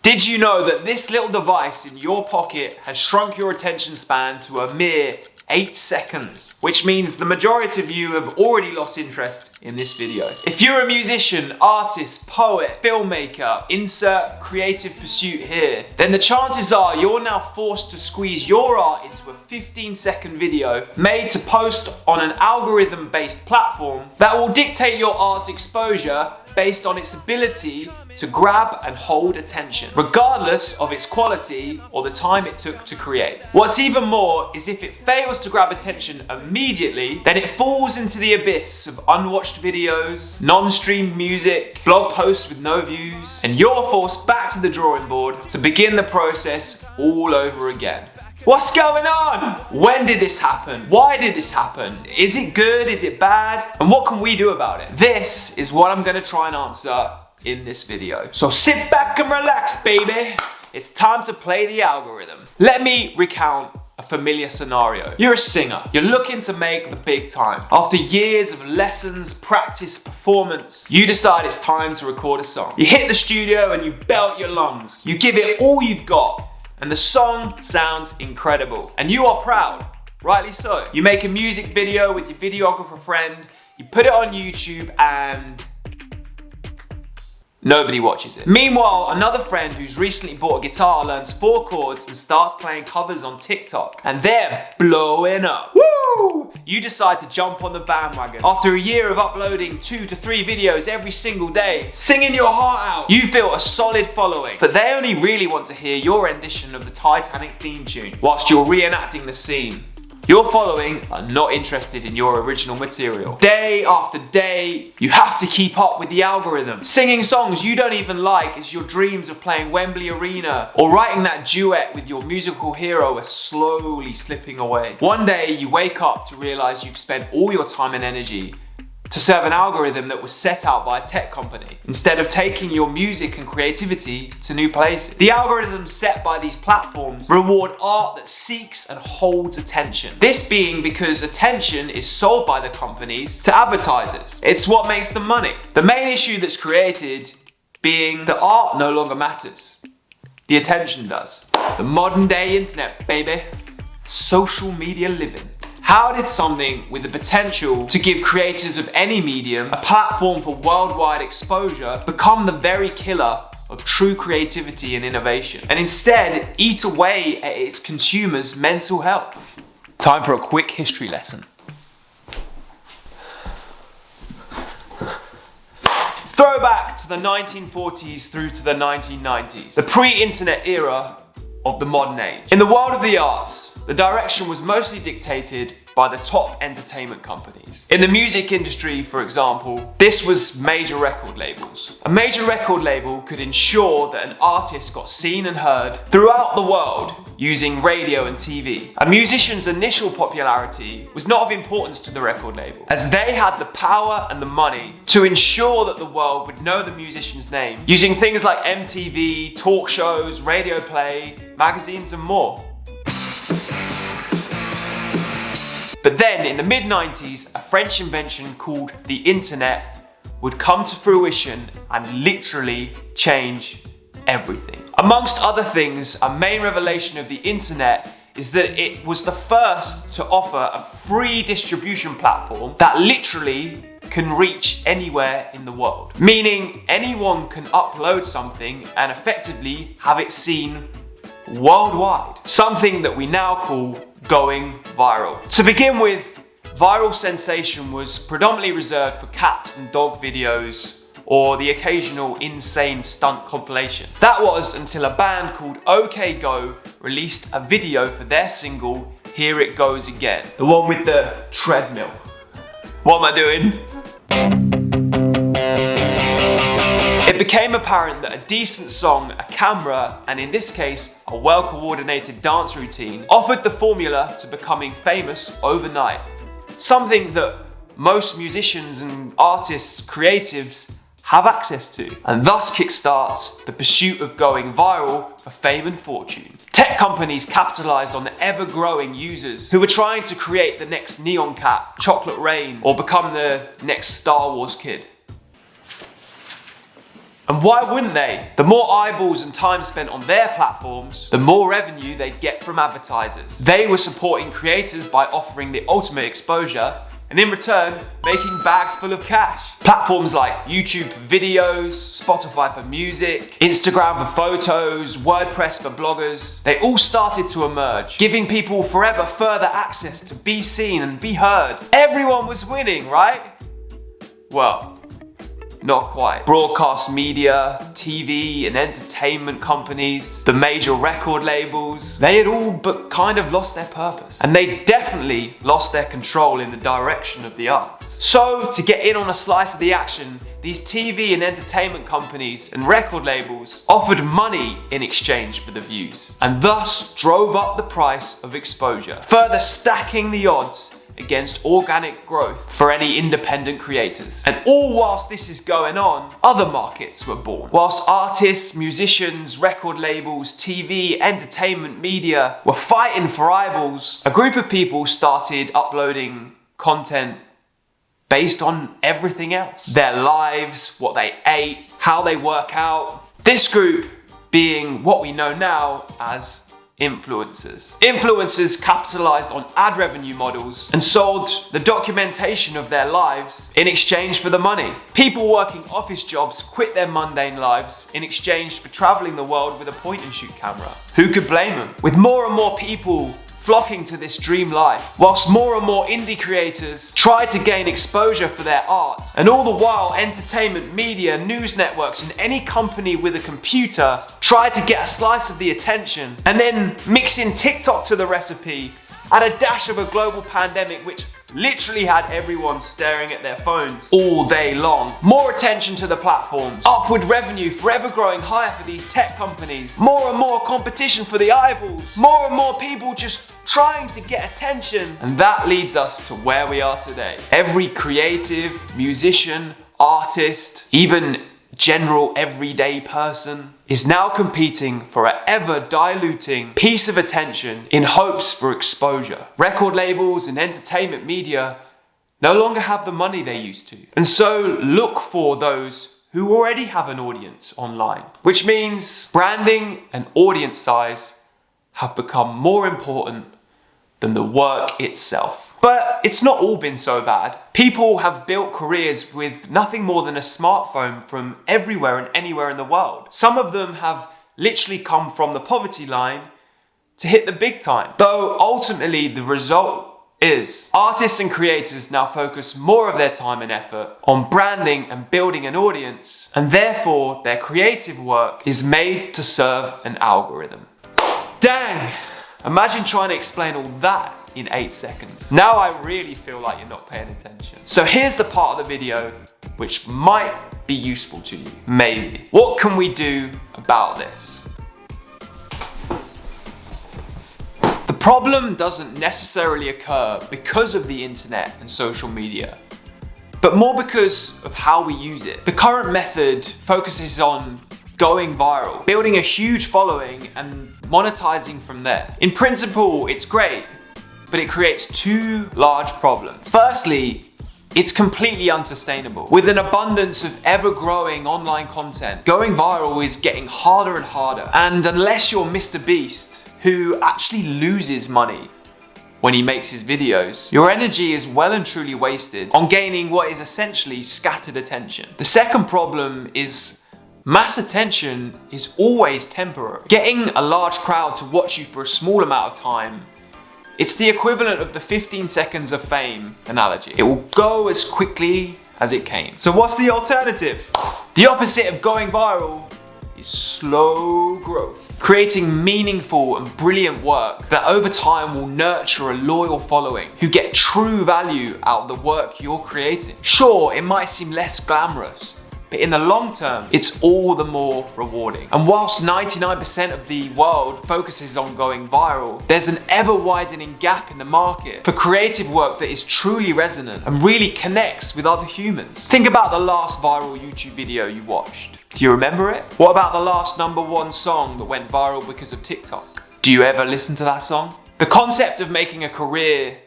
Did you know that this little device in your pocket has shrunk your attention span to a mere 8 seconds, which means the majority of you have already lost interest in this video. If you're a musician, artist, poet, filmmaker, insert creative pursuit here, then the chances are you're now forced to squeeze your art into a 15-second video made to post on an algorithm-based platform that will dictate your art's exposure based on its ability to grab and hold attention, regardless of its quality or the time it took to create. What's even more is if it fails to grab attention immediately, then it falls into the abyss of unwatched videos, non-streamed music, blog posts with no views, and you're forced back to the drawing board to begin the process all over again. What's going on? When did this happen? Why did this happen? Is it good? Is it bad? And what can we do about it? This is what I'm gonna try and answer in this video. So sit back and relax, baby. It's time to play the algorithm. Let me recount a familiar scenario. You're a singer. You're looking to make the big time. After years of lessons, practice, performance, you decide it's time to record a song. You hit the studio and you belt your lungs. You give it all you've got. And the song sounds incredible. And you are proud, rightly so. You make a music video with your videographer friend, you put it on YouTube and nobody watches it. Meanwhile, another friend who's recently bought a guitar learns 4 chords and starts playing covers on TikTok. And they're blowing up. Woo! You decide to jump on the bandwagon. After a year of uploading 2 to 3 videos every single day, singing your heart out, you've built a solid following. But they only really want to hear your rendition of the Titanic theme tune whilst you're reenacting the scene. Your following are not interested in your original material. Day after day, you have to keep up with the algorithm. Singing songs you don't even like as your dreams of playing Wembley Arena or writing that duet with your musical hero are slowly slipping away. One day, you wake up to realize you've spent all your time and energy to serve an algorithm that was set out by a tech company, instead of taking your music and creativity to new places. The algorithms set by these platforms reward art that seeks and holds attention. This being because attention is sold by the companies to advertisers. It's what makes them money. The main issue that's created being the art no longer matters. The attention does. The modern day internet, baby. Social media living. How did something with the potential to give creators of any medium a platform for worldwide exposure become the very killer of true creativity and innovation, and instead eat away at its consumers' mental health? Time for a quick history lesson. Throwback to the 1940s through to the 1990s, the pre-internet era of the modern age. In the world of the arts, the direction was mostly dictated by the top entertainment companies. In the music industry, for example, this was major record labels. A major record label could ensure that an artist got seen and heard throughout the world using radio and TV. A musician's initial popularity was not of importance to the record label, as they had the power and the money to ensure that the world would know the musician's name using things like MTV, talk shows, radio play, magazines and more. But then in the mid-90s, a French invention called the internet would come to fruition and literally change everything. Amongst other things, a main revelation of the internet is that it was the first to offer a free distribution platform that literally can reach anywhere in the world. Meaning anyone can upload something and effectively have it seen worldwide. Something that we now call going viral. To begin with, viral sensation was predominantly reserved for cat and dog videos or the occasional insane stunt compilation. That was until a band called OK Go released a video for their single Here It Goes Again, the one with the treadmill. What am I doing? It became apparent that a decent song, a camera, and in this case, a well-coordinated dance routine, offered the formula to becoming famous overnight. Something that most musicians and artists, creatives, have access to, and thus kickstarts the pursuit of going viral for fame and fortune. Tech companies capitalized on the ever-growing users who were trying to create the next Neon Cat, Chocolate Rain, or become the next Star Wars kid. And why wouldn't they? The more eyeballs and time spent on their platforms, the more revenue they'd get from advertisers. They were supporting creators by offering the ultimate exposure, and in return, making bags full of cash. Platforms like YouTube for videos, Spotify for music, Instagram for photos, WordPress for bloggers, they all started to emerge, giving people forever further access to be seen and be heard. Everyone was winning, right? Well, not quite. Broadcast media, TV and entertainment companies, the major record labels, they had all but kind of lost their purpose. And they definitely lost their control in the direction of the arts. So, to get in on a slice of the action, these TV and entertainment companies and record labels offered money in exchange for the views, and thus drove up the price of exposure, further stacking the odds against organic growth for any independent creators. And all whilst this is going on, other markets were born. Whilst artists, musicians, record labels, TV, entertainment media were fighting for eyeballs, a group of people started uploading content based on everything else. Their lives, what they ate, how they work out. This group being what we know now as influencers. Influencers capitalized on ad revenue models and sold the documentation of their lives in exchange for the money. People working office jobs quit their mundane lives in exchange for traveling the world with a point and shoot camera. Who could blame them? With more and more people flocking to this dream life, whilst more and more indie creators tried to gain exposure for their art, and all the while entertainment, media, news networks and any company with a computer tried to get a slice of the attention, and then mix in TikTok to the recipe, add a dash of a global pandemic which literally had everyone staring at their phones all day long. More attention to the platforms, upward revenue forever growing higher for these tech companies, more and more competition for the eyeballs, more and more people just trying to get attention. And that leads us to where we are today. Every creative, musician, artist, even general everyday person is now competing for an ever diluting piece of attention in hopes for exposure. Record labels and entertainment media no longer have the money they used to, and so look for those who already have an audience online, which means branding and audience size have become more important than the work itself. But it's not all been so bad. People have built careers with nothing more than a smartphone from everywhere and anywhere in the world. Some of them have literally come from the poverty line to hit the big time. Though ultimately the result is artists and creators now focus more of their time and effort on branding and building an audience, and therefore their creative work is made to serve an algorithm. Dang! Imagine trying to explain all that in 8 seconds. Now I really feel like you're not paying attention. So here's the part of the video which might be useful to you, maybe. What can we do about this? The problem doesn't necessarily occur because of the internet and social media, but more because of how we use it. The current method focuses on going viral, building a huge following and monetizing from there. In principle, it's great, but it creates two large problems. Firstly, it's completely unsustainable. With an abundance of ever-growing online content, going viral is getting harder and harder. And unless you're Mr. Beast, who actually loses money when he makes his videos, your energy is well and truly wasted on gaining what is essentially scattered attention. The second problem is mass attention is always temporary. Getting a large crowd to watch you for a small amount of time, it's the equivalent of the 15 seconds of fame analogy. It will go as quickly as it came. So what's the alternative? The opposite of going viral is slow growth. Creating meaningful and brilliant work that over time will nurture a loyal following who get true value out of the work you're creating. Sure, it might seem less glamorous, but in the long term, it's all the more rewarding. And whilst 99% of the world focuses on going viral, there's an ever widening gap in the market for creative work that is truly resonant and really connects with other humans. Think about the last viral YouTube video you watched. Do you remember it? What about the last #1 song that went viral because of TikTok? Do you ever listen to that song? The concept of making a career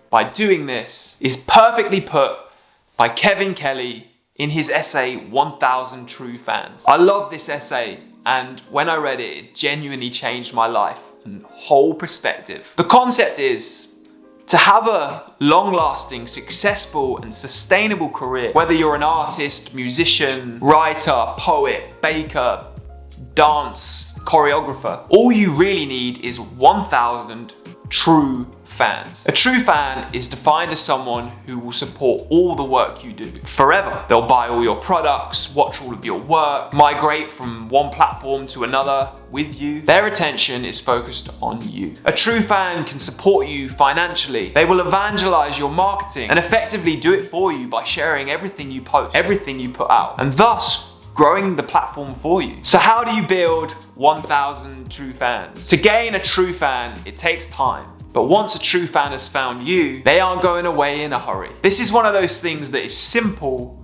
by doing this is perfectly put by Kevin Kelly in his essay, 1,000 True Fans. I love this essay, and when I read it, it genuinely changed my life and whole perspective. The concept is to have a long-lasting, successful and sustainable career, whether you're an artist, musician, writer, poet, baker, dance, choreographer, all you really need is 1,000 true fans. A true fan is defined as someone who will support all the work you do forever. They'll buy all your products, watch all of your work, migrate from one platform to another with you. Their attention is focused on you. A true fan can support you financially. They will evangelize your marketing and effectively do it for you by sharing everything you post, everything you put out, and thus growing the platform for you. So how do you build 1,000 true fans? To gain a true fan, it takes time. But once a true fan has found you, they aren't going away in a hurry. This is one of those things that is simple,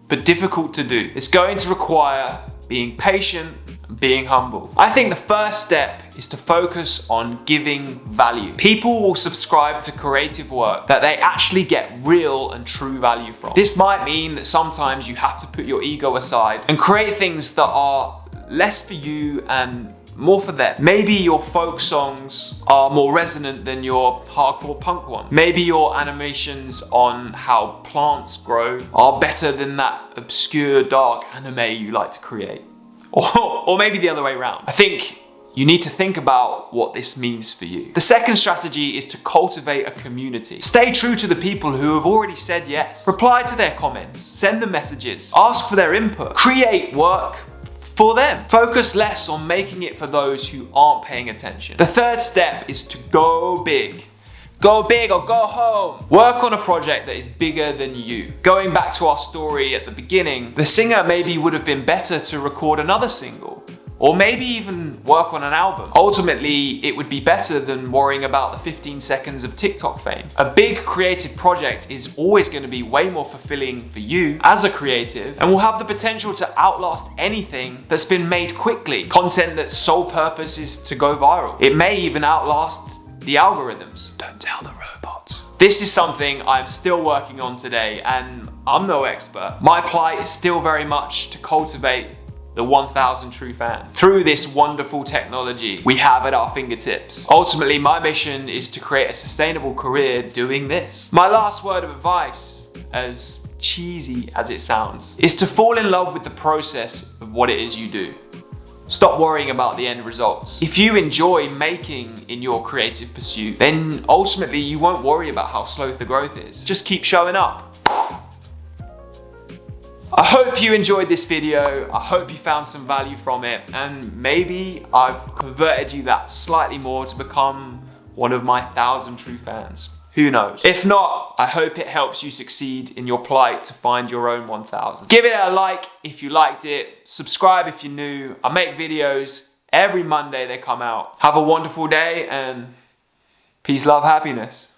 but difficult to do. It's going to require being patient and being humble. I think the first step is to focus on giving value. People will subscribe to creative work that they actually get real and true value from. This might mean that sometimes you have to put your ego aside and create things that are less for you and more for them. Maybe your folk songs are more resonant than your hardcore punk ones. Maybe your animations on how plants grow are better than that obscure dark anime you like to create. Or maybe the other way around. I think you need to think about what this means for you. The second strategy is to cultivate a community. Stay true to the people who have already said yes. Reply to their comments, send them messages, ask for their input, create work for them. Focus less on making it for those who aren't paying attention. The third step is to go big. Go big or go home. Work on a project that is bigger than you. Going back to our story at the beginning, the singer maybe would have been better to record another single, or maybe even work on an album. Ultimately, it would be better than worrying about the 15 seconds of TikTok fame. A big creative project is always going to be way more fulfilling for you as a creative and will have the potential to outlast anything that's been made quickly. Content that's sole purpose is to go viral. It may even outlast the algorithms. Don't tell the robots. This is something I'm still working on today, and I'm no expert. My plight is still very much to cultivate the 1,000 true fans through this wonderful technology we have at our fingertips. Ultimately, my mission is to create a sustainable career doing this. My last word of advice, as cheesy as it sounds, is to fall in love with the process of what it is you do. Stop worrying about the end results. If you enjoy making in your creative pursuit, then ultimately you won't worry about how slow the growth is. Just keep showing up. I hope you enjoyed this video. I hope you found some value from it, and maybe I've converted you that slightly more to become one of my 1,000 true fans. Who knows? If not, I hope it helps you succeed in your plight to find your own 1,000. Give it a like if you liked it. Subscribe if you're new. I make videos every Monday, they come out. Have a wonderful day, and peace, love, happiness.